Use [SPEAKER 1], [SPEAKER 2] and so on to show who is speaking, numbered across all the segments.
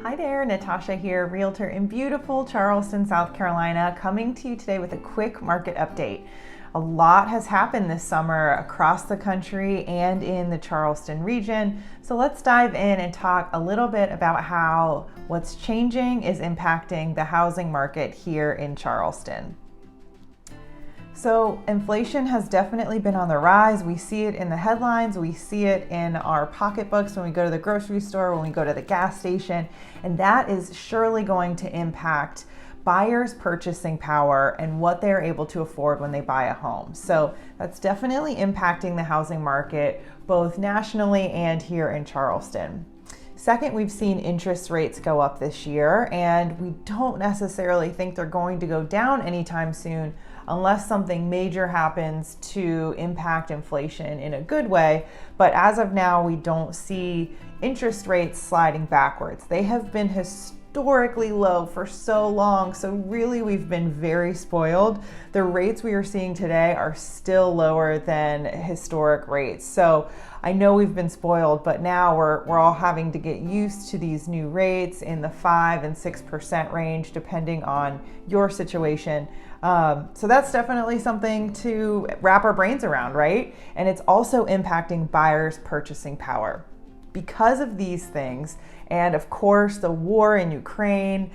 [SPEAKER 1] Hi there, Natasha here, realtor in beautiful Charleston, South Carolina, coming to you today with a quick market update. A lot has happened this summer across the country and in the Charleston region. So let's dive in and talk a little bit about how what's changing is impacting the housing market here in Charleston. So inflation has definitely been on the rise. We see it in the headlines, we see it in our pocketbooks when we go to the grocery store, when we go to the gas station, and that is surely going to impact buyers' purchasing power and what they're able to afford when they buy a home. So that's definitely impacting the housing market, both nationally and here in Charleston. Second, we've seen interest rates go up this year, and we don't necessarily think they're going to go down anytime soon unless something major happens to impact inflation in a good way. But as of now, we don't see interest rates sliding backwards. They have been historically low for so long, so really we've been very spoiled. The rates we are seeing today are still lower than historic rates. So I know we've been spoiled, but now we're all having to get used to these new rates in the 5 and 6% range, depending on your situation. So that's definitely something to wrap our brains around, right? And it's also impacting buyers' purchasing power. Because of these things, and of course the war in Ukraine,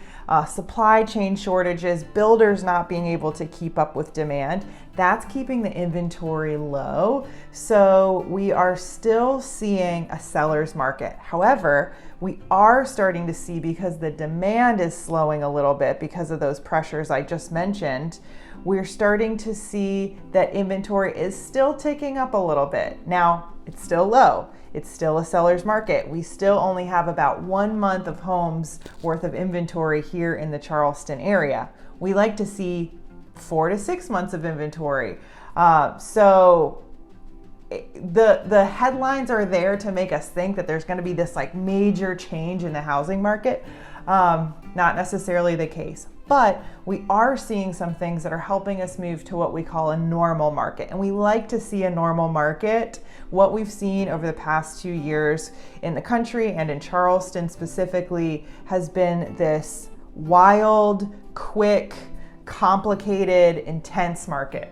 [SPEAKER 1] supply chain shortages, builders not being able to keep up with demand, that's keeping the inventory low. So we are still seeing a seller's market. However, we are starting to see, because the demand is slowing a little bit because of those pressures I just mentioned, we're starting to see that inventory is still ticking up a little bit. Now, it's still low. It's still a seller's market. We still only have about 1 month of homes worth of inventory here in the Charleston area. We like to see 4 to 6 months of inventory. So the headlines are there to make us think that there's going to be this like major change in the housing market. Not necessarily the case. But we are seeing some things that are helping us move to what we call a normal market. And we like to see a normal market. What we've seen over the past 2 years in the country and in Charleston specifically has been this wild, quick, complicated, intense market.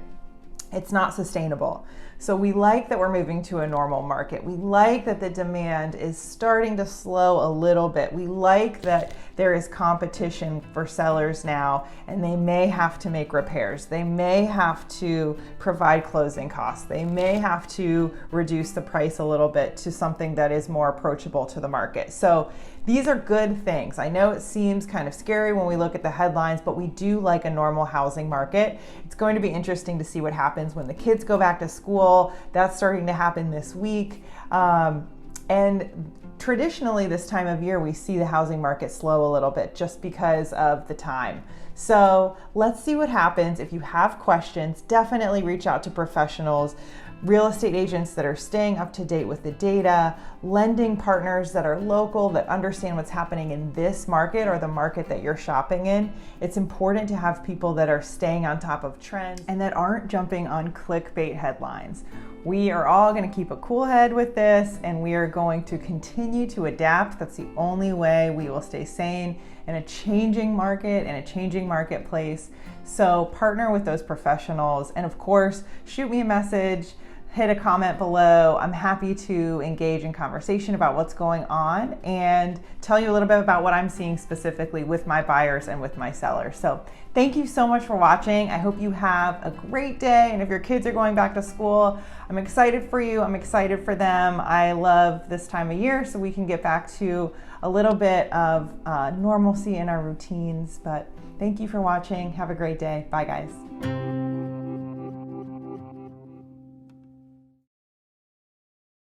[SPEAKER 1] It's not sustainable. So we like that we're moving to a normal market. We like that the demand is starting to slow a little bit. We like that there is competition for sellers now, and they may have to make repairs. They may have to provide closing costs. They may have to reduce the price a little bit to something that is more approachable to the market. So these are good things. I know it seems kind of scary when we look at the headlines, but we do like a normal housing market. It's going to be interesting to see what happens when the kids go back to school. That's starting to happen this week. And traditionally this time of year, we see the housing market slow a little bit just because of the time. So let's see what happens. If you have questions, definitely reach out to professionals, real estate agents that are staying up to date with the data, lending partners that are local, that understand what's happening in this market or the market that you're shopping in. It's important to have people that are staying on top of trends and that aren't jumping on clickbait headlines. We are all going to keep a cool head with this, and we are going to continue to adapt. That's the only way we will stay sane in a changing market and a changing marketplace. So partner with those professionals, and of course, shoot me a message, hit a comment below. I'm happy to engage in conversation about what's going on and tell you a little bit about what I'm seeing specifically with my buyers and with my sellers. So thank you so much for watching. I hope you have a great day. And if your kids are going back to school, I'm excited for you. I'm excited for them. I love this time of year so we can get back to a little bit of normalcy in our routines. But thank you for watching. Have a great day. Bye, guys.